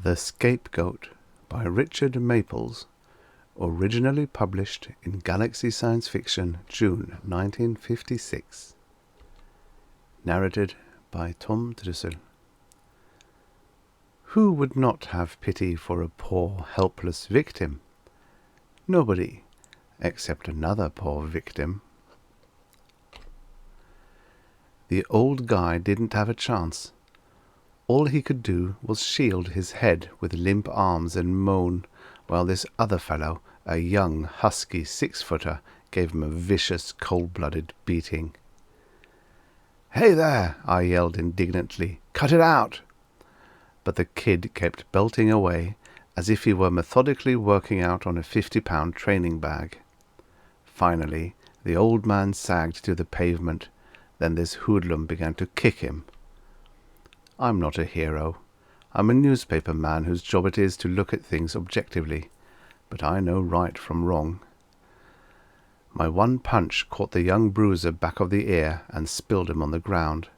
The Scapegoat by Richard Maples, originally published in Galaxy Science Fiction, June 1956. Narrated by Tom Trussel. Who would not have pity for a poor, helpless victim? Nobody, except another poor victim. The old guy didn't have a chance. All he could do was shield his head with limp arms and moan, while this other fellow, a young, husky 6-footer, gave him a vicious, cold-blooded beating. "Hey there!" I yelled indignantly. "Cut it out!" But the kid kept belting away, as if he were methodically working out on a 50-pound training bag. Finally, the old man sagged to the pavement. Then this hoodlum began to kick him. I'm not a hero. I'm a newspaper man whose job it is to look at things objectively, but I know right from wrong. My one punch caught the young bruiser back of the ear and spilled him on the ground.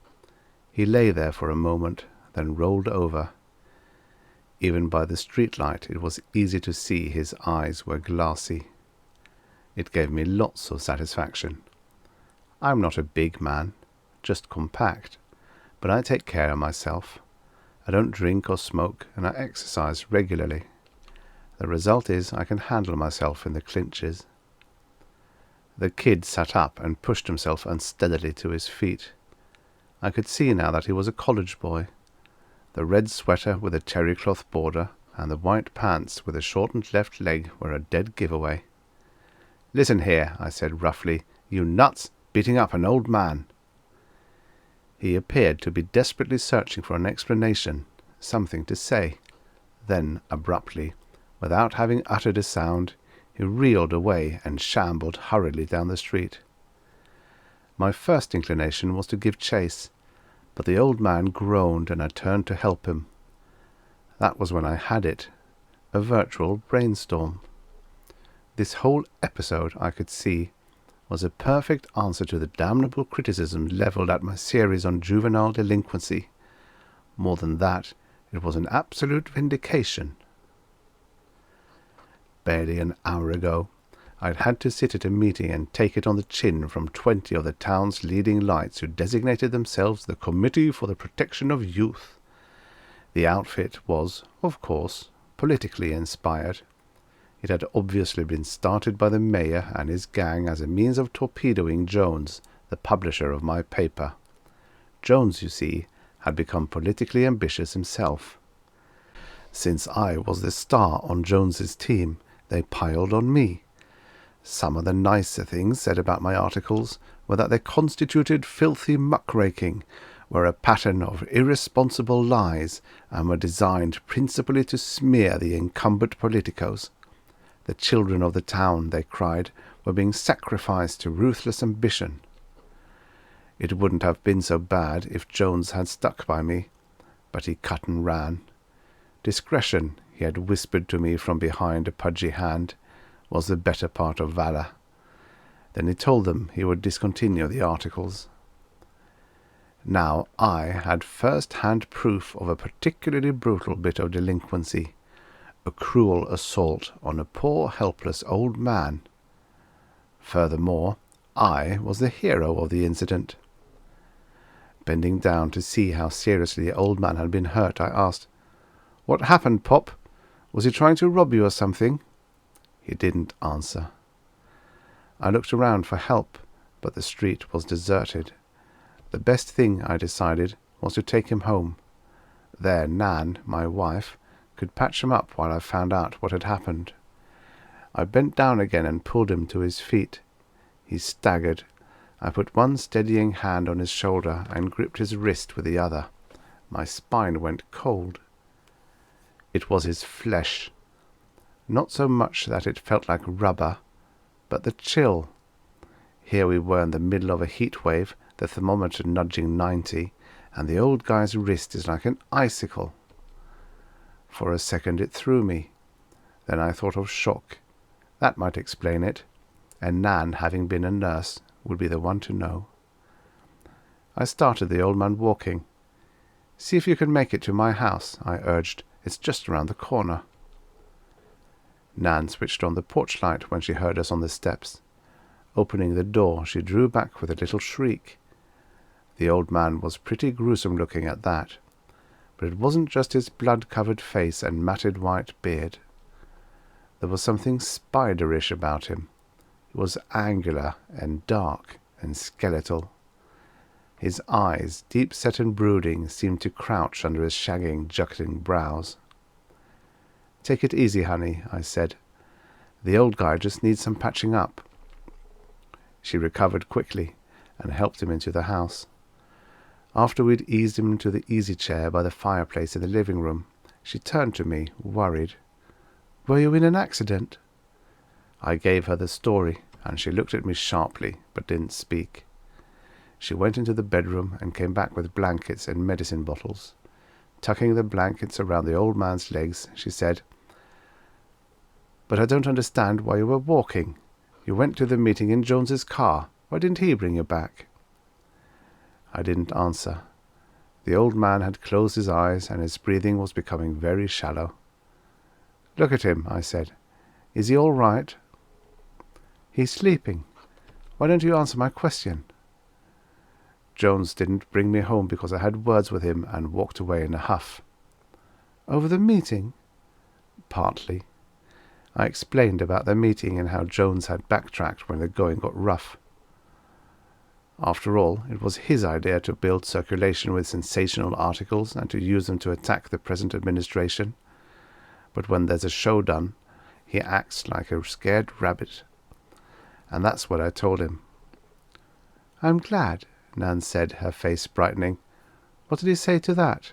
He lay there for a moment, then rolled over. Even by the streetlight it was easy to see his eyes were glassy. It gave me lots of satisfaction. I'm not a big man, just compact. But I take care of myself. I don't drink or smoke, and I exercise regularly. The result is I can handle myself in the clinches. The kid sat up and pushed himself unsteadily to his feet. I could see now that he was a college boy. The red sweater with a terry cloth border and the white pants with a shortened left leg were a dead giveaway. "Listen here," I said roughly. "You nuts, beating up an old man." He appeared to be desperately searching for an explanation, something to say. Then, abruptly, without having uttered a sound, he reeled away and shambled hurriedly down the street. My first inclination was to give chase, but the old man groaned and I turned to help him. That was when I had it, a virtual brainstorm. This whole episode, I could see, was a perfect answer to the damnable criticism levelled at my series on juvenile delinquency. More than that, it was an absolute vindication. Barely an hour ago, I'd had to sit at a meeting and take it on the chin from 20 of the town's leading lights who designated themselves the Committee for the Protection of Youth. The outfit was, of course, politically inspired. It had obviously been started by the mayor and his gang as a means of torpedoing Jones, the publisher of my paper. Jones, you see, had become politically ambitious himself. Since I was the star on Jones's team, they piled on me. Some of the nicer things said about my articles were that they constituted filthy muckraking, were a pattern of irresponsible lies, and were designed principally to smear the incumbent politicos. The children of the town, they cried, were being sacrificed to ruthless ambition. It wouldn't have been so bad if Jones had stuck by me, but he cut and ran. Discretion, he had whispered to me from behind a pudgy hand, was the better part of valour. Then he told them he would discontinue the articles. Now I had first-hand proof of a particularly brutal bit of delinquency. A cruel assault on a poor, helpless old man. Furthermore, I was the hero of the incident. Bending down to see how seriously the old man had been hurt, I asked, "What happened, Pop? Was he trying to rob you or something?" He didn't answer. I looked around for help, but the street was deserted. The best thing, I decided, was to take him home. There Nan, my wife, could patch him up while I found out what had happened. I bent down again and pulled him to his feet. He staggered. I put one steadying hand on his shoulder and gripped his wrist with the other. My spine went cold. It was his flesh. Not so much that it felt like rubber, but the chill. Here we were in the middle of a heat wave, the thermometer nudging 90, and the old guy's wrist is like an icicle. For a second it threw me. Then I thought of shock. That might explain it, and Nan, having been a nurse, would be the one to know. I started the old man walking. "See if you can make it to my house," I urged, It's just around the corner." Nan switched on the porch light when she heard us on the steps. Opening the door, she drew back with a little shriek. The old man was pretty gruesome looking at that, but it wasn't just his blood-covered face and matted white beard. There was something spiderish about him. He was angular and dark and skeletal. His eyes, deep-set and brooding, seemed to crouch under his shagging, jutting brows. "Take it easy, honey," I said. "The old guy just needs some patching up." She recovered quickly and helped him into the house. After we'd eased him into the easy chair by the fireplace in the living room, she turned to me, worried. "Were you in an accident?" I gave her the story, and she looked at me sharply, but didn't speak. She went into the bedroom and came back with blankets and medicine bottles. Tucking the blankets around the old man's legs, she said, "But I don't understand why you were walking. You went to the meeting in Jones's car. Why didn't he bring you back?" I didn't answer. The old man had closed his eyes, and his breathing was becoming very shallow. "Look at him," I said. "Is he all right?" "He's sleeping. Why don't you answer my question?" Jones didn't bring me home because I had words with him and walked away in a huff. "Over the meeting?" "Partly." I explained about the meeting and how Jones had backtracked when the going got rough. After all, it was his idea to build circulation with sensational articles and to use them to attack the present administration. But when there's a show done, he acts like a scared rabbit. And that's what I told him. "I'm glad," Nan said, her face brightening. "What did he say to that?"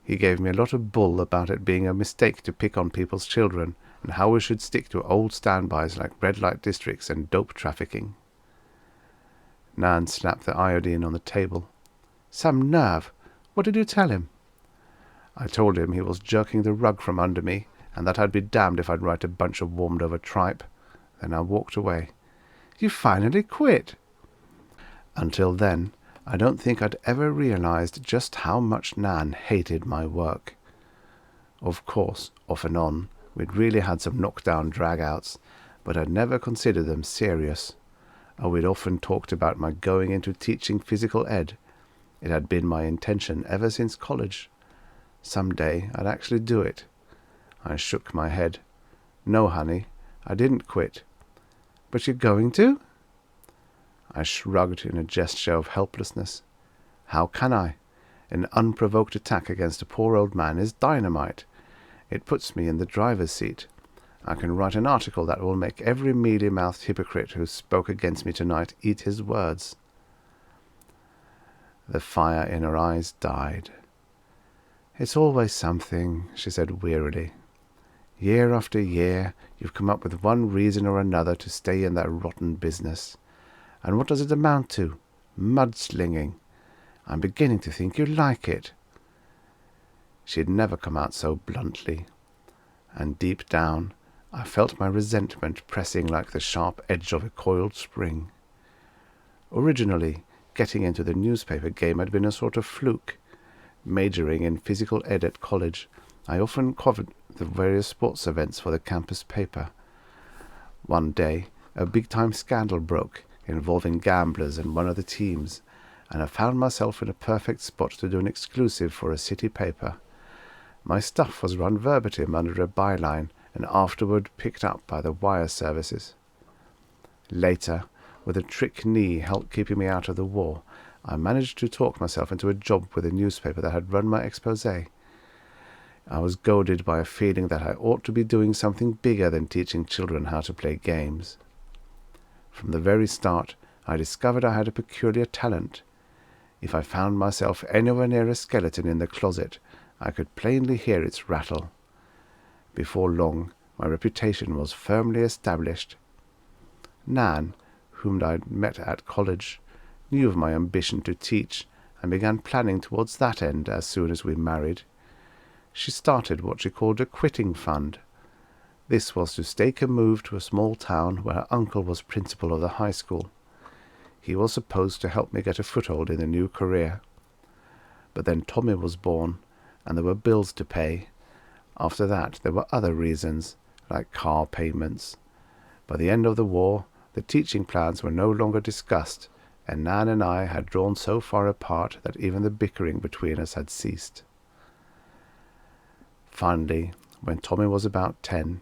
"He gave me a lot of bull about it being a mistake to pick on people's children, and how we should stick to old standbys like red light districts and dope trafficking." Nan slapped the iodine on the table. "Some nerve! What did you tell him?" I told him he was jerking the rug from under me, and that I'd be damned if I'd write a bunch of warmed-over tripe. Then I walked away. "You finally quit!" Until then, I don't think I'd ever realized just how much Nan hated my work. Of course, off and on, we'd really had some knockdown drag-outs, but I'd never considered them serious. We'd often talked about my going into teaching physical ed. It had been my intention ever since college. Some day I'd actually do it. I shook my head. "No, honey, I didn't quit." "But you're going to?" I shrugged in a gesture of helplessness. How can I? An unprovoked attack against a poor old man is dynamite. It puts me in the driver's seat. I can write an article that will make every mealy-mouthed hypocrite who spoke against me tonight eat his words. The fire in her eyes died. "It's always something," she said wearily. "Year after year, you've come up with one reason or another to stay in that rotten business. And what does it amount to? Mudslinging. I'm beginning to think you like it." She'd never come out so bluntly. And deep down, I felt my resentment pressing like the sharp edge of a coiled spring. Originally, getting into the newspaper game had been a sort of fluke. Majoring in physical ed at college, I often covered the various sports events for the campus paper. One day, a big-time scandal broke, involving gamblers and one of the teams, and I found myself in a perfect spot to do an exclusive for a city paper. My stuff was run verbatim under a byline and afterward picked up by the wire services. Later, with a trick knee help keeping me out of the war, I managed to talk myself into a job with a newspaper that had run my exposé. I was goaded by a feeling that I ought to be doing something bigger than teaching children how to play games. From the very start, I discovered I had a peculiar talent. If I found myself anywhere near a skeleton in the closet, I could plainly hear its rattle. Before long, my reputation was firmly established. Nan, whom I'd met at college, knew of my ambition to teach, and began planning towards that end as soon as we married. She started what she called a quitting fund. This was to stake a move to a small town where her uncle was principal of the high school. He was supposed to help me get a foothold in the new career. But then Tommy was born, and there were bills to pay. After that, there were other reasons, like car payments. By the end of the war, the teaching plans were no longer discussed, and Nan and I had drawn so far apart that even the bickering between us had ceased. Finally, when Tommy was about 10,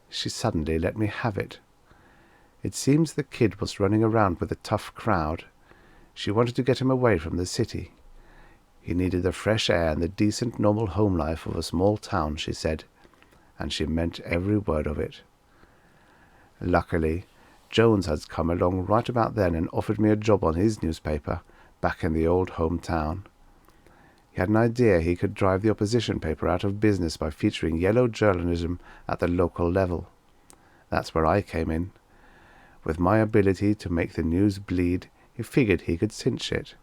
she suddenly let me have it. It seems the kid was running around with a tough crowd. She wanted to get him away from the city. He needed the fresh air and the decent, normal home life of a small town, she said, and she meant every word of it. Luckily, Jones had come along right about then and offered me a job on his newspaper back in the old hometown. He had an idea he could drive the opposition paper out of business by featuring yellow journalism at the local level. That's where I came in. With my ability to make the news bleed, he figured he could cinch it.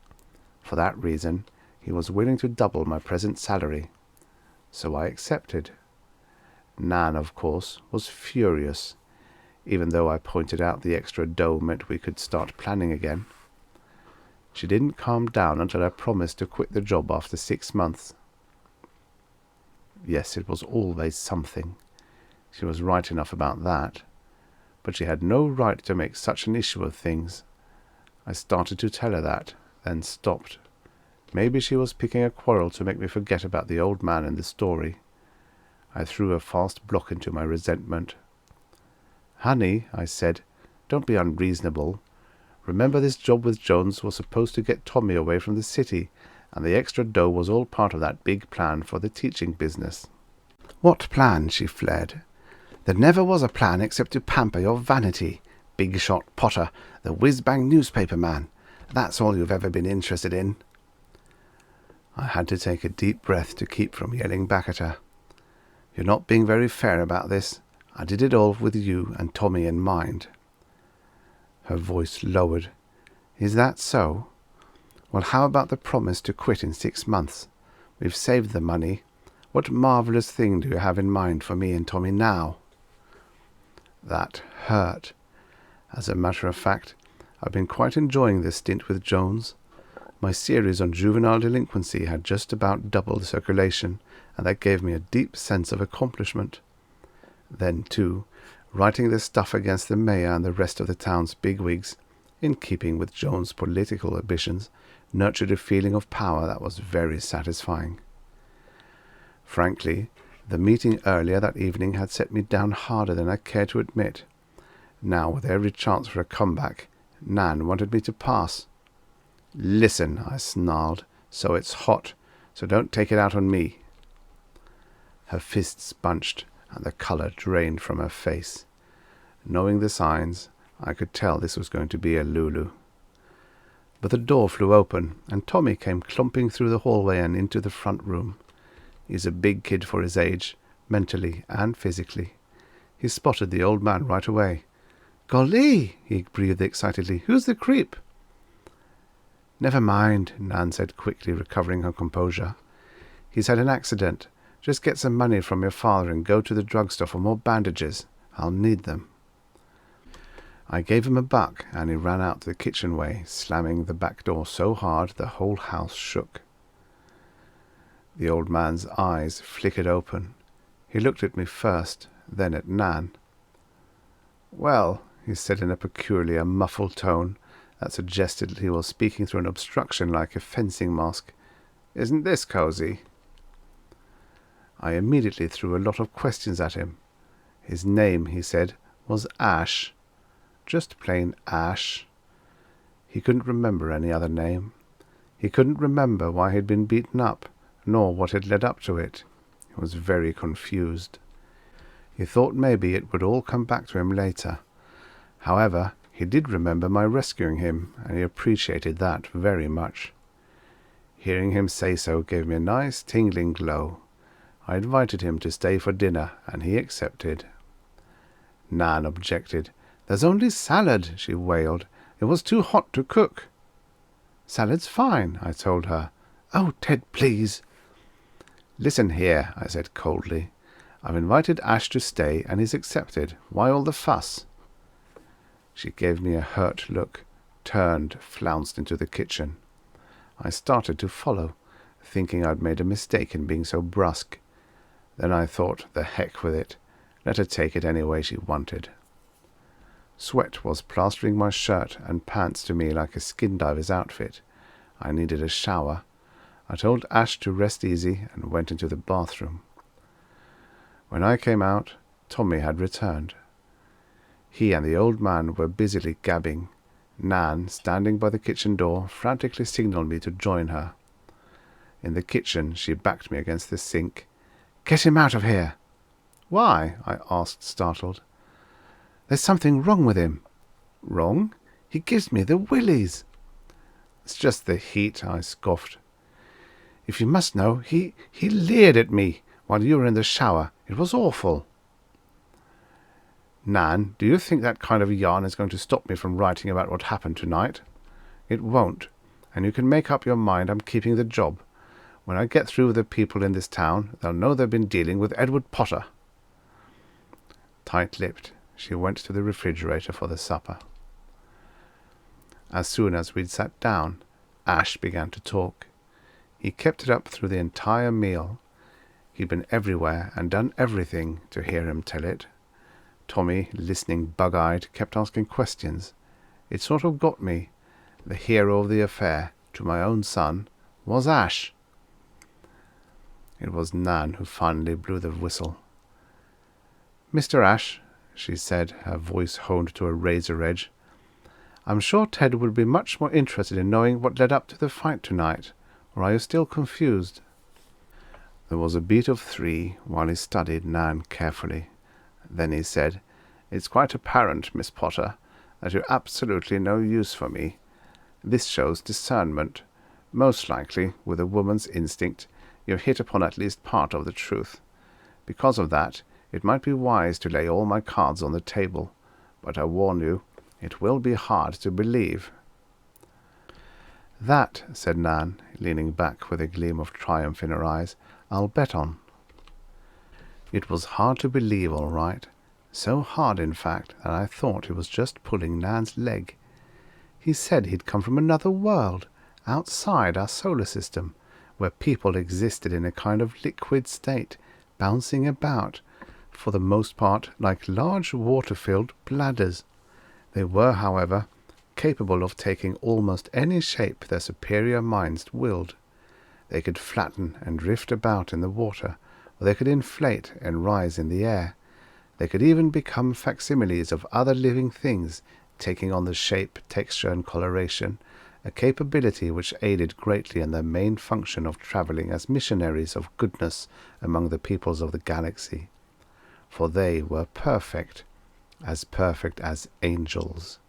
For that reason, he was willing to double my present salary. So I accepted. Nan, of course, was furious, even though I pointed out the extra dough meant we could start planning again. She didn't calm down until I promised to quit the job after 6 months. Yes, it was always something. She was right enough about that. But she had no right to make such an issue of things. I started to tell her that, then stopped. Maybe she was picking a quarrel to make me forget about the old man in the story. I threw a fast block into my resentment. "Honey," I said, "don't be unreasonable. Remember, this job with Jones was supposed to get Tommy away from the city, and the extra dough was all part of that big plan for the teaching business." "What plan?" she flared. "There never was a plan except to pamper your vanity. Big-shot Potter, the whiz-bang newspaper man. That's all you've ever been interested in." I had to take a deep breath to keep from yelling back at her. "You're not being very fair about this. I did it all with you and Tommy in mind." Her voice lowered. "Is that so? Well, how about the promise to quit in 6 months? We've saved the money. What marvellous thing do you have in mind for me and Tommy now?" That hurt. As a matter of fact, I've been quite enjoying this stint with Jones. My series on juvenile delinquency had just about doubled the circulation, and that gave me a deep sense of accomplishment. Then, too, writing the stuff against the mayor and the rest of the town's bigwigs, in keeping with Jones' political ambitions, nurtured a feeling of power that was very satisfying. Frankly, the meeting earlier that evening had set me down harder than I cared to admit. Now, with every chance for a comeback, Nan wanted me to pass. "Listen," I snarled, "so it's hot, so don't take it out on me." Her fists bunched, and the colour drained from her face. Knowing the signs, I could tell this was going to be a Lulu. But the door flew open, and Tommy came clumping through the hallway and into the front room. He's a big kid for his age, mentally and physically. He spotted the old man right away. "Golly," he breathed excitedly, "who's the creep?" "Never mind," Nan said quickly, recovering her composure. "He's had an accident. Just get some money from your father and go to the drugstore for more bandages. I'll need them." I gave him $1, and he ran out the kitchenway, slamming the back door so hard the whole house shook. The old man's eyes flickered open. He looked at me first, then at Nan. "Well," he said in a peculiar, muffled tone that suggested that he was speaking through an obstruction like a fencing mask, "isn't this cozy?" I immediately threw a lot of questions at him. His name, he said, was Ash. Just plain Ash. He couldn't remember any other name. He couldn't remember why he'd been beaten up, nor what had led up to it. He was very confused. He thought maybe it would all come back to him later. However, he did remember my rescuing him, and he appreciated that very much. Hearing him say so gave me a nice tingling glow. I invited him to stay for dinner, and he accepted. Nan objected. "There's only salad," she wailed. "It was too hot to cook." "Salad's fine," I told her. "Oh, Ted, please." "Listen here," I said coldly. "I've invited Ash to stay, and he's accepted. Why all the fuss?" She gave me a hurt look, turned, flounced into the kitchen. I started to follow, thinking I'd made a mistake in being so brusque. Then I thought, the heck with it. Let her take it any way she wanted. Sweat was plastering my shirt and pants to me like a skin diver's outfit. I needed a shower. I told Ash to rest easy and went into the bathroom. When I came out, Tommy had returned. He and the old man were busily gabbing. Nan, standing by the kitchen door, frantically signalled me to join her. In the kitchen, she backed me against the sink. "Get him out of here!" "Why?" I asked, startled. "There's something wrong with him." "Wrong? He gives me the willies." "It's just the heat," I scoffed. "If you must know, he leered at me while you were in the shower. It was awful." "Nan, do you think that kind of yarn is going to stop me from writing about what happened tonight?" "It won't, and you can make up your mind I'm keeping the job. When I get through with the people in this town, they'll know they've been dealing with Edward Potter." Tight-lipped, she went to the refrigerator for the supper. As soon as we'd sat down, Ash began to talk. He kept it up through the entire meal. He'd been everywhere and done everything, to hear him tell it. Tommy, listening bug-eyed, kept asking questions. It sort of got me. The hero of the affair, to my own son, was Ash. It was Nan who finally blew the whistle. "Mr. Ash," she said, her voice honed to a razor edge, "I'm sure Ted would be much more interested in knowing what led up to the fight tonight, or are you still confused?" There was a beat of 3 while he studied Nan carefully. Then he said, "It's quite apparent, Miss Potter, that you're absolutely no use for me. This shows discernment. Most likely, with a woman's instinct, you've hit upon at least part of the truth. Because of that, it might be wise to lay all my cards on the table, but I warn you, it will be hard to believe." "That," said Nan, leaning back with a gleam of triumph in her eyes, "I'll bet on." It was hard to believe, all right. So hard, in fact, that I thought he was just pulling Nan's leg. He said he'd come from another world, outside our solar system, where people existed in a kind of liquid state, bouncing about, for the most part like large water-filled bladders. They were, however, capable of taking almost any shape their superior minds willed. They could flatten and drift about in the water, or they could inflate and rise in the air. They could even become facsimiles of other living things, taking on the shape, texture, and coloration, a capability which aided greatly in their main function of travelling as missionaries of goodness among the peoples of the galaxy. For they were perfect as angels.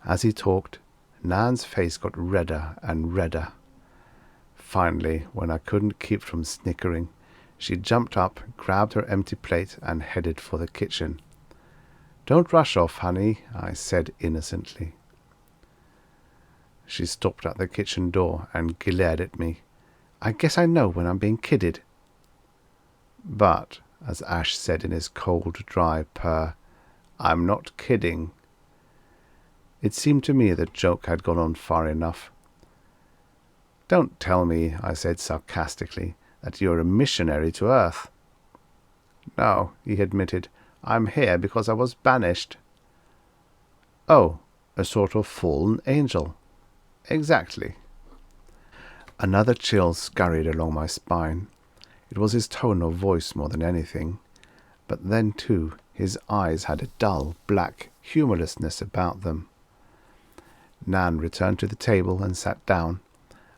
As he talked, Nan's face got redder and redder. Finally, when I couldn't keep from snickering, she jumped up, grabbed her empty plate, and headed for the kitchen. "Don't rush off, honey," I said innocently. She stopped at the kitchen door and glared at me. "I guess I know when I'm being kidded." "But," as Ash said in his cold, dry purr, "I'm not kidding." It seemed to me the joke had gone on far enough. "Don't tell me," I said sarcastically, "that you're a missionary to Earth." "No," he admitted. "I'm here because I was banished." "Oh, a sort of fallen angel." "Exactly." Another chill scurried along my spine. It was his tone of voice more than anything. But then, too, his eyes had a dull, black humorlessness about them. Nan returned to the table and sat down.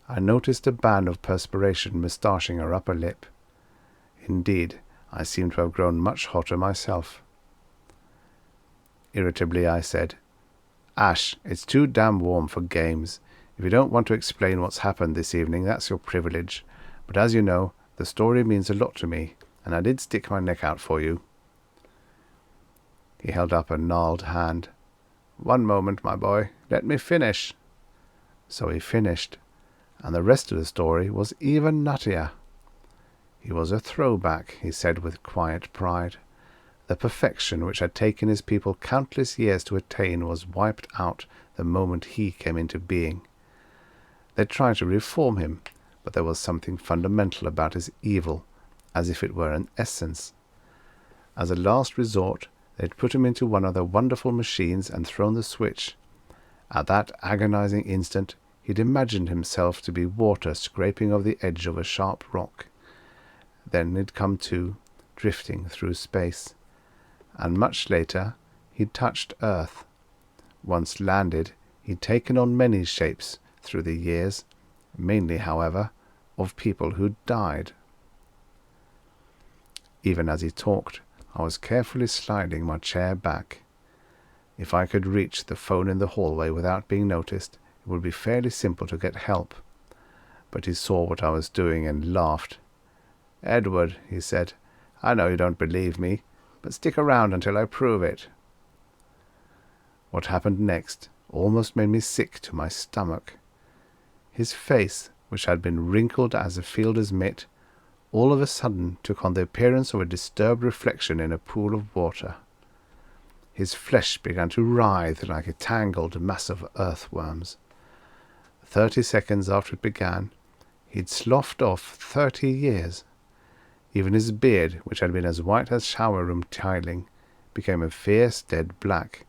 I noticed a band of perspiration moustacheing her upper lip. Indeed, I seemed to have grown much hotter myself. Irritably, I said, "Ash, it's too damn warm for games. If you don't want to explain what's happened this evening, that's your privilege. But as you know, the story means a lot to me, and I did stick my neck out for you." He held up a gnarled hand. "One moment, my boy. Let me finish." So he finished, and the rest of the story was even nuttier. He was a throwback, he said with quiet pride. The perfection which had taken his people countless years to attain was wiped out the moment he came into being. They tried to reform him, but there was something fundamental about his evil, as if it were an essence. As a last resort, they'd put him into one of the wonderful machines and thrown the switch. At that agonizing instant, he'd imagined himself to be water scraping over the edge of a sharp rock. Then he'd come to, drifting through space. And much later, he'd touched Earth. Once landed, he'd taken on many shapes through the years, mainly, however, of people who'd died. Even as he talked, I was carefully sliding my chair back. If I could reach the phone in the hallway without being noticed, it would be fairly simple to get help. But he saw what I was doing and laughed. "Edward," he said, "I know you don't believe me, but stick around until I prove it." What happened next almost made me sick to my stomach. His face, which had been wrinkled as a fielder's mitt, all of a sudden took on the appearance of a disturbed reflection in a pool of water. His flesh began to writhe like a tangled mass of earthworms. 30 seconds after it began, he'd sloughed off 30 years. Even his beard, which had been as white as shower-room tiling, became a fierce dead black.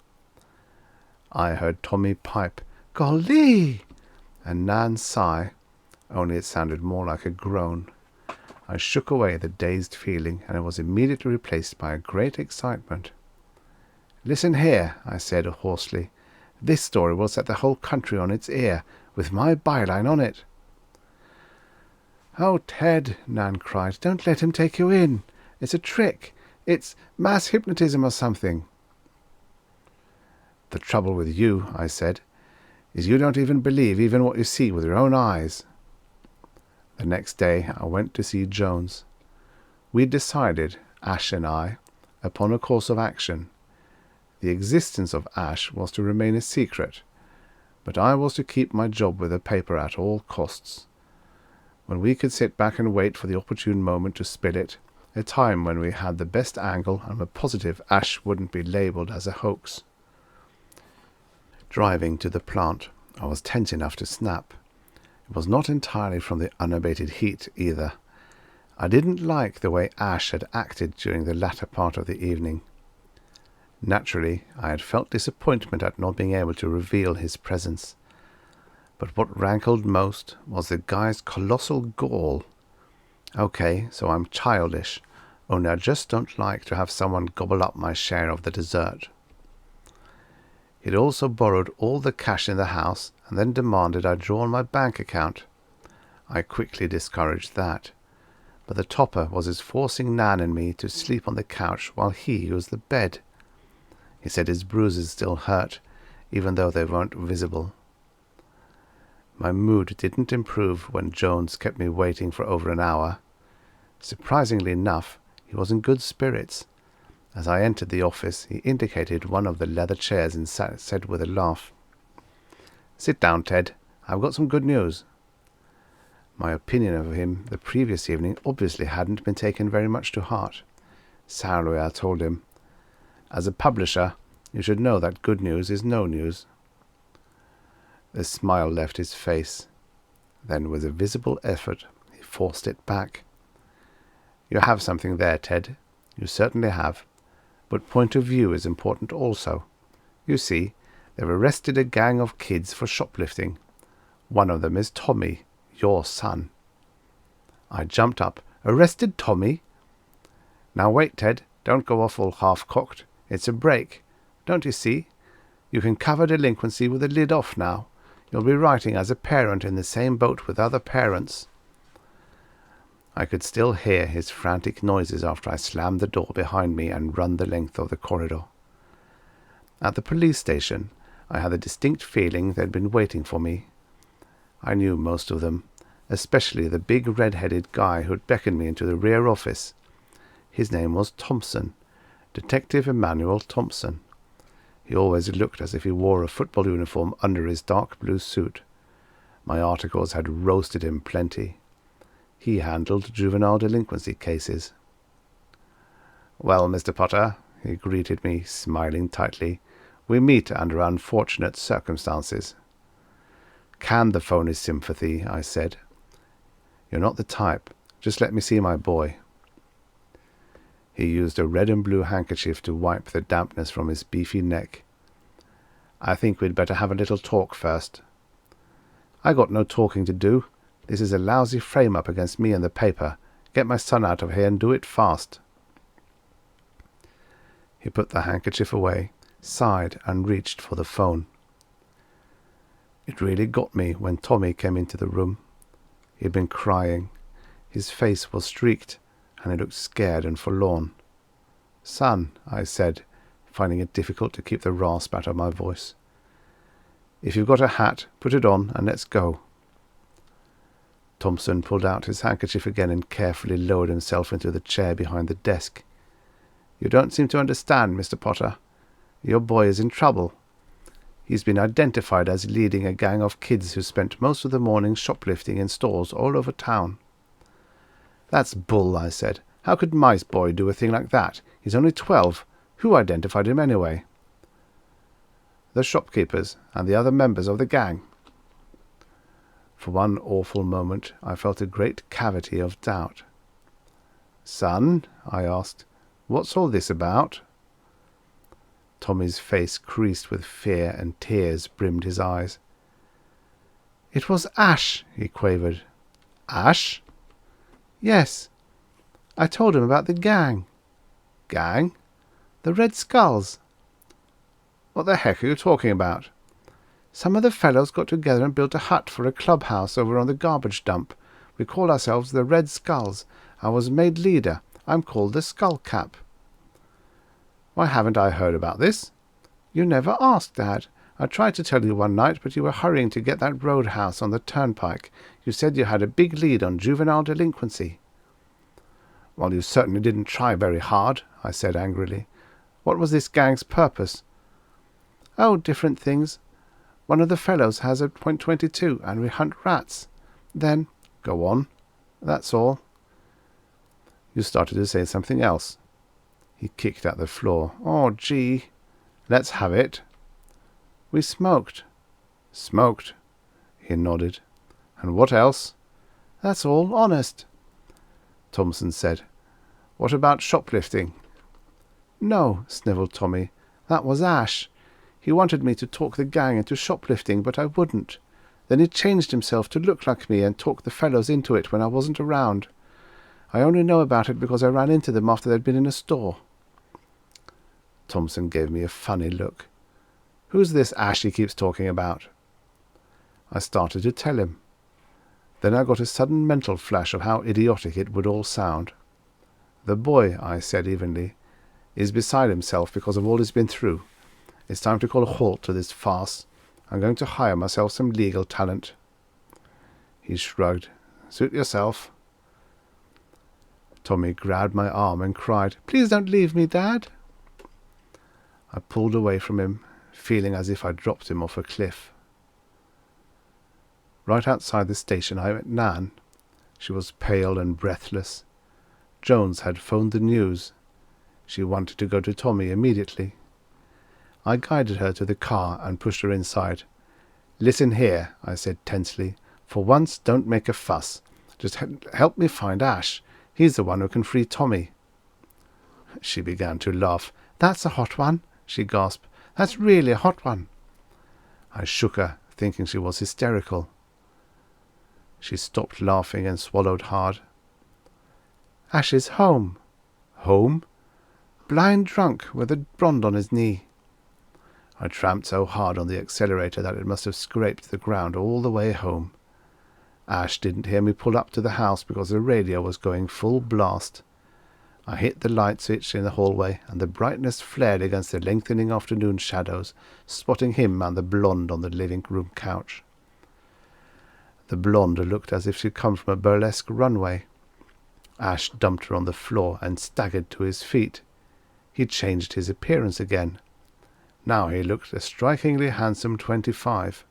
I heard Tommy pipe, "Golly!" and Nan sigh, only it sounded more like a groan. I shook away the dazed feeling, and it was immediately replaced by a great excitement. "Listen here," I said hoarsely. "This story will set the whole country on its ear, with my byline on it." "Oh, Ted," Nan cried, "don't let him take you in. It's a trick. It's mass hypnotism or something." "The trouble with you," I said, "is you don't even believe even what you see with your own eyes." The next day I went to see Jones. We'd decided, Ash and I, upon a course of action. The existence of Ash was to remain a secret, but I was to keep my job with the paper at all costs. When we could sit back and wait for the opportune moment to spill it, a time when we had the best angle and were positive Ash wouldn't be labelled as a hoax. Driving to the plant, I was tense enough to snap. It was not entirely from the unabated heat either. I didn't like the way Ash had acted during the latter part of the evening. Naturally, I had felt disappointment at not being able to reveal his presence. But what rankled most was the guy's colossal gall. Okay, so I'm childish, only I just don't like to have someone gobble up my share of the dessert. He'd also borrowed all the cash in the house and then demanded I draw on my bank account. I quickly discouraged that, but the topper was his forcing Nan and me to sleep on the couch while he used the bed. He said his bruises still hurt, even though they weren't visible. My mood didn't improve when Jones kept me waiting for over an hour. Surprisingly enough, he was in good spirits. As I entered the office, he indicated one of the leather chairs and said with a laugh, "Sit down, Ted. I've got some good news." My opinion of him the previous evening obviously hadn't been taken very much to heart. Sourly I told him, "As a publisher, you should know that good news is no news." The smile left his face. Then, with a visible effort, he forced it back. "You have something there, Ted. You certainly have. But point of view is important also. You see, they've arrested a gang of kids for shoplifting. One of them is Tommy, your son." I jumped up. "Arrested Tommy?" "Now wait, Ted. Don't go off all half-cocked. It's a break. Don't you see? You can cover delinquency with the lid off now. You'll be writing as a parent in the same boat with other parents." I could still hear his frantic noises after I slammed the door behind me and run the length of the corridor. At the police station, I had a distinct feeling they'd been waiting for me. I knew most of them, especially the big red-headed guy who'd beckoned me into the rear office. His name was Thompson, Detective Emmanuel Thompson. He always looked as if he wore a football uniform under his dark blue suit. My articles had roasted him plenty. He handled juvenile delinquency cases. "Well, Mr. Potter," he greeted me, smiling tightly, "we meet under unfortunate circumstances." "Can the phone his sympathy," I said. You're not the type. Just let me see my boy. He used a red and blue handkerchief to wipe the dampness from his beefy neck. I think we'd better have a little talk first. I got no talking to do. This is a lousy frame-up against me and the paper. Get my son out of here and do it fast. He put the handkerchief away, sighed, and reached for the phone. It really got me when Tommy came into the room. He'd been crying. His face was streaked, and he looked scared and forlorn. "Son," I said, finding it difficult to keep the rasp out of my voice. "If you've got a hat, put it on and let's go." Thompson pulled out his handkerchief again and carefully lowered himself into the chair behind the desk. "You don't seem to understand, Mr. Potter. Your boy is in trouble. He's been identified as leading a gang of kids who spent most of the morning shoplifting in stores all over town." "That's bull," I said. "How could my boy do a thing like that? He's only 12. Who identified him anyway?" "The shopkeepers and the other members of the gang." For one awful moment I felt a great cavity of doubt. "Son," I asked, "what's all this about?" Tommy's face creased with fear and tears brimmed his eyes. "It was Ash," he quavered. "Ash?" "Yes. I told him about the gang." "Gang?" "The Red Skulls." "What the heck are you talking about?" "Some of the fellows got together and built a hut for a clubhouse over on the garbage dump. We call ourselves the Red Skulls. I was made leader. I'm called the Skullcap." "Why haven't I heard about this?" "You never asked, Dad. I tried to tell you one night, but you were hurrying to get that roadhouse on the turnpike. You said you had a big lead on juvenile delinquency." "Well, you certainly didn't try very hard," I said angrily. "What was this gang's purpose?" "Oh, different things. One of the fellows has a .22 and we hunt rats. Then—" "Go on." "That's all." "You started to say something else." He kicked at the floor. "Oh, gee." "Let's have it." "We smoked." "Smoked?" He nodded. "And what else?" "That's all, honest." Thompson said, "What about shoplifting?" "No," snivelled Tommy. "That was Ash. He wanted me to talk the gang into shoplifting, but I wouldn't. Then he changed himself to look like me and talked the fellows into it when I wasn't around. I only know about it because I ran into them after they'd been in a store." Thompson gave me a funny look. "Who's this Ash he keeps talking about?" I started to tell him. Then I got a sudden mental flash of how idiotic it would all sound. "The boy," I said evenly, "is beside himself because of all he's been through. It's time to call a halt to this farce. I'm going to hire myself some legal talent." He shrugged. "Suit yourself." Tommy grabbed my arm and cried, "Please don't leave me, Dad." I pulled away from him, feeling as if I'd dropped him off a cliff. Right outside the station I met Nan. She was pale and breathless. Jones had phoned the news. She wanted to go to Tommy immediately. I guided her to the car and pushed her inside. "Listen here," I said tensely. "For once, don't make a fuss. Just help me find Ash. He's the one who can free Tommy." She began to laugh. "That's a hot one," she gasped. "That's really a hot one." I shook her, thinking she was hysterical. She stopped laughing and swallowed hard. "Ash is home." "Home?" "Blind drunk, with a brand on his knee." I tramped so hard on the accelerator that it must have scraped the ground all the way home. Ash didn't hear me pull up to the house because the radio was going full blast. I hit the light switch in the hallway, and the brightness flared against the lengthening afternoon shadows, spotting him and the blonde on the living room couch. The blonde looked as if she'd come from a burlesque runway. Ash dumped her on the floor and staggered to his feet. He'd changed his appearance again. Now he looked a strikingly handsome 25.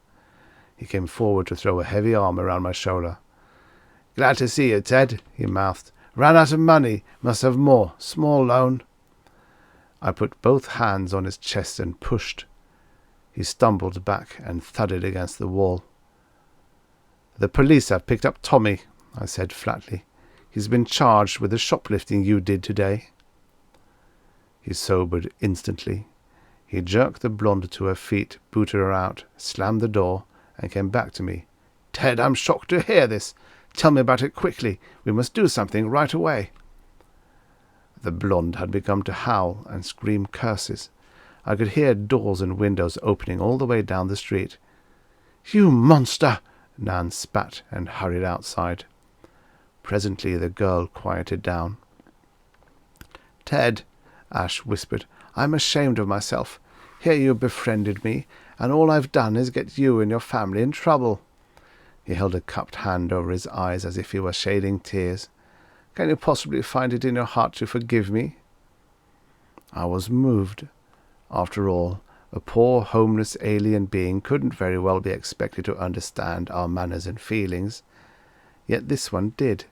He came forward to throw a heavy arm around my shoulder. "Glad to see you, Ted," he mouthed. "Ran out of money. Must have more. Small loan." I put both hands on his chest and pushed. He stumbled back and thudded against the wall. "The police have picked up Tommy," I said flatly. "He's been charged with the shoplifting you did today." He sobered instantly. He jerked the blonde to her feet, booted her out, slammed the door, and came back to me. "Ted, I'm shocked to hear this. Tell me about it quickly. We must do something right away." The blonde had begun to howl and scream curses. I could hear doors and windows opening all the way down the street. "You monster!" Nan spat and hurried outside. Presently the girl quieted down. "Ted," Ash whispered, "I'm ashamed of myself. Here you befriended me, and all I've done is get you and your family in trouble." He held a cupped hand over his eyes as if he were shading tears. "Can you possibly find it in your heart to forgive me?" I was moved. After all, a poor homeless alien being couldn't very well be expected to understand our manners and feelings. Yet this one did.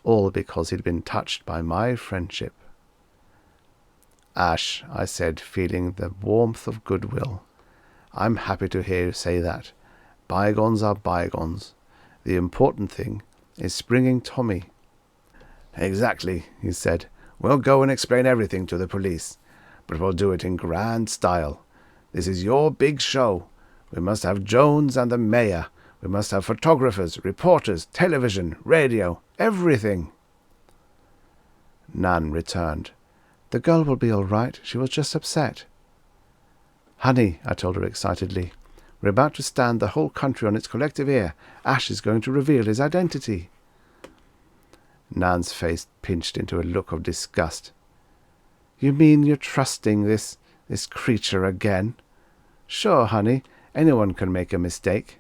All because he'd been touched by my friendship. "Ash," I said, feeling the warmth of goodwill, "I'm happy to hear you say that. Bygones are bygones. The important thing is springing Tommy." "Exactly," he said. "We'll go and explain everything to the police. But we'll do it in grand style. This is your big show. We must have Jones and the mayor. We must have photographers, reporters, television, radio, everything." Nan returned. "The girl will be all right. She was just upset." "Honey," I told her excitedly, "we're about to stand the whole country on its collective ear. Ash is going to reveal his identity." Nan's face pinched into a look of disgust. "You mean you're trusting this creature again?" "Sure, honey. Anyone can make a mistake."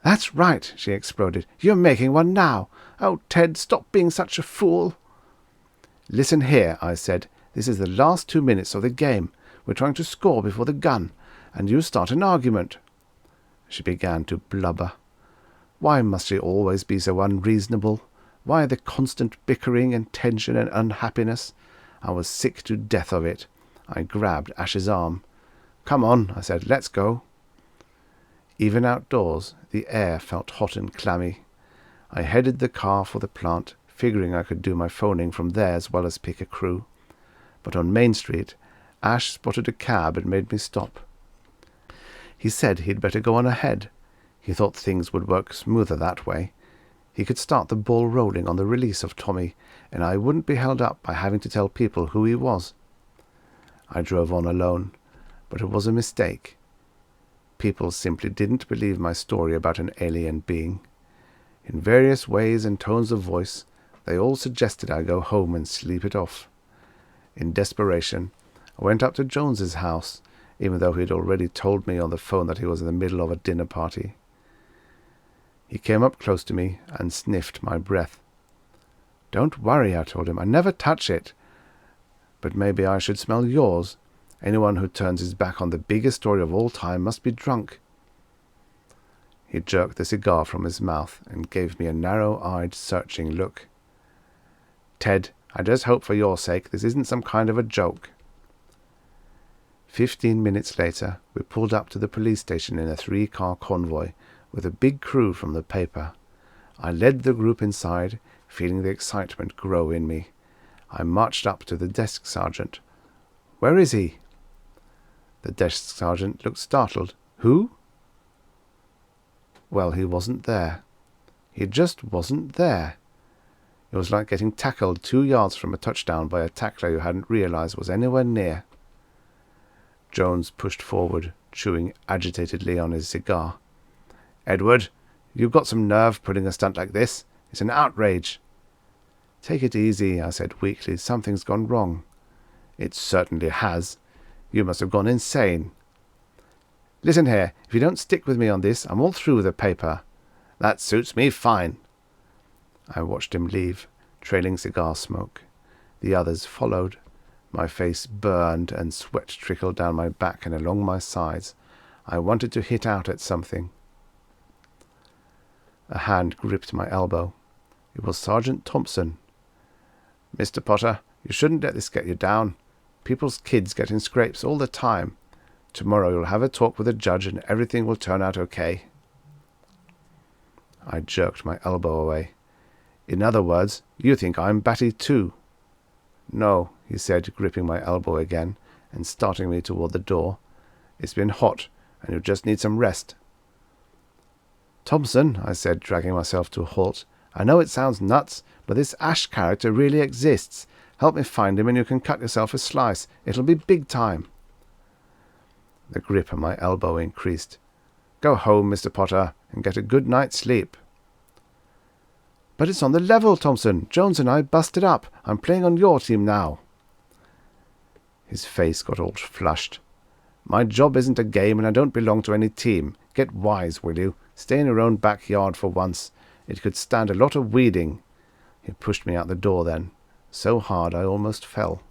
"That's right," she exploded. "You're making one now. Oh, Ted, stop being such a fool." "Listen here," I said. "This is the last 2 minutes of the game. We're trying to score before the gun, and you start an argument." She began to blubber. Why must she always be so unreasonable? Why the constant bickering and tension and unhappiness? I was sick to death of it. I grabbed Ash's arm. "Come on," I said. "Let's go." Even outdoors, the air felt hot and clammy. I headed the car for the plant, figuring I could do my phoning from there as well as pick a crew. But on Main Street, Ash spotted a cab and made me stop. He said he'd better go on ahead. He thought things would work smoother that way. He could start the ball rolling on the release of Tommy, and I wouldn't be held up by having to tell people who he was. I drove on alone, but it was a mistake. People simply didn't believe my story about an alien being. In various ways and tones of voice, they all suggested I go home and sleep it off. In desperation, I went up to Jones's house, even though he'd already told me on the phone that he was in the middle of a dinner party. He came up close to me and sniffed my breath. "Don't worry," I told him. "I never touch it. But maybe I should smell yours. Anyone who turns his back on the biggest story of all time must be drunk." He jerked the cigar from his mouth and gave me a narrow-eyed, searching look. "Ted, I just hope for your sake this isn't some kind of a joke." 15 minutes later, we pulled up to the police station in a 3-car convoy with a big crew from the paper. I led the group inside, feeling the excitement grow in me. I marched up to the desk sergeant. "Where is he?" The desk sergeant looked startled. "Who?" Well, he wasn't there. He just wasn't there. It was like getting tackled 2 yards from a touchdown by a tackler you hadn't realized was anywhere near. Jones pushed forward, chewing agitatedly on his cigar. "Edward, you've got some nerve pulling a stunt like this. It's an outrage." "Take it easy," I said weakly. "Something's gone wrong." "It certainly has. You must have gone insane." "Listen here, if you don't stick with me on this, I'm all through with the paper." "That suits me fine." I watched him leave, trailing cigar smoke. The others followed. My face burned and sweat trickled down my back and along my sides. I wanted to hit out at something. A hand gripped my elbow. It was Sergeant Thompson. "Mr. Potter, you shouldn't let this get you down. People's kids get in scrapes all the time. Tomorrow you'll have a talk with the judge and everything will turn out okay." I jerked my elbow away. "In other words, you think I'm batty too." "No," he said, gripping my elbow again and starting me toward the door. "It's been hot, and you just need some rest." "Thompson," I said, dragging myself to a halt, "I know it sounds nuts, but this Ash character really exists. Help me find him and you can cut yourself a slice. It'll be big time." The grip on my elbow increased. "Go home, Mr. Potter, and get a good night's sleep." "But it's on the level, Thompson. Jones and I busted up. I'm playing on your team now." His face got all flushed. "My job isn't a game and I don't belong to any team. Get wise, will you? Stay in your own backyard for once. It could stand a lot of weeding." He pushed me out the door then, so hard I almost fell.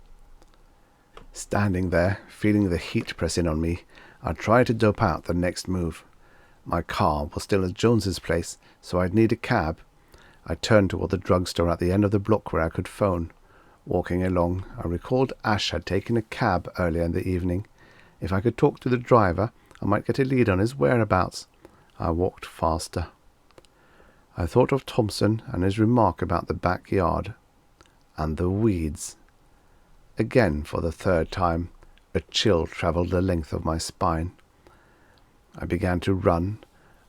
Standing there, feeling the heat press in on me, I tried to dope out the next move. My car was still at Jones's place, so I'd need a cab. I turned toward the drugstore at the end of the block where I could phone. Walking along, I recalled Ash had taken a cab earlier in the evening. If I could talk to the driver, I might get a lead on his whereabouts. I walked faster. I thought of Thompson and his remark about the backyard. And the weeds. Again, for the third time, a chill travelled the length of my spine. I began to run.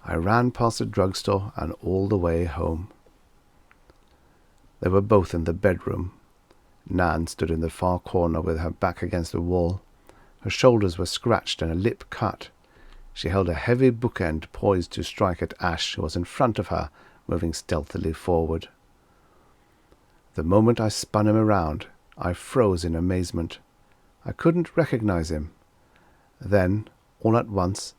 I ran past the drugstore and all the way home. They were both in the bedroom. Nan stood in the far corner with her back against the wall. Her shoulders were scratched and her lip cut. She held a heavy bookend poised to strike at Ash, who was in front of her, moving stealthily forward. The moment I spun him around, I froze in amazement. I couldn't recognize him. Then, all at once,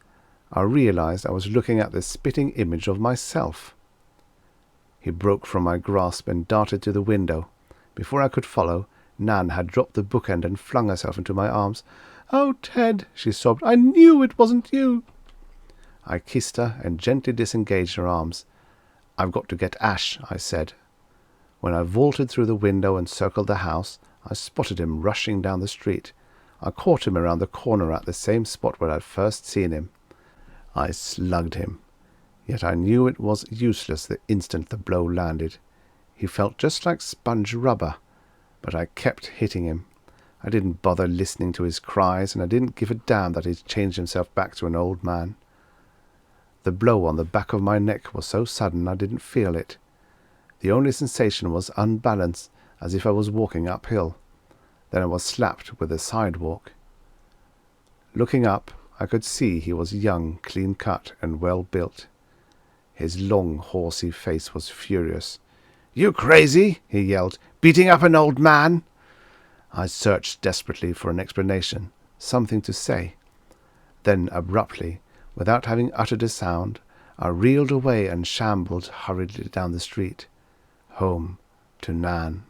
I realized I was looking at the spitting image of myself. He broke from my grasp and darted to the window. Before I could follow, Nan had dropped the bookend and flung herself into my arms. "Oh, Ted," she sobbed, "I knew it wasn't you." I kissed her and gently disengaged her arms. "I've got to get Ash," I said. When I vaulted through the window and circled the house, I spotted him rushing down the street. I caught him around the corner at the same spot where I'd first seen him. I slugged him. Yet I knew it was useless the instant the blow landed. He felt just like sponge rubber, but I kept hitting him. I didn't bother listening to his cries, and I didn't give a damn that he'd changed himself back to an old man. The blow on the back of my neck was so sudden I didn't feel it. The only sensation was unbalance, as if I was walking uphill. Then I was slapped with the sidewalk. Looking up, I could see he was young, clean-cut, and well-built. His long, horsey face was furious. "You crazy?" he yelled. "Beating up an old man?" I searched desperately for an explanation, something to say. Then abruptly, without having uttered a sound, I reeled away and shambled hurriedly down the street, home to Nan.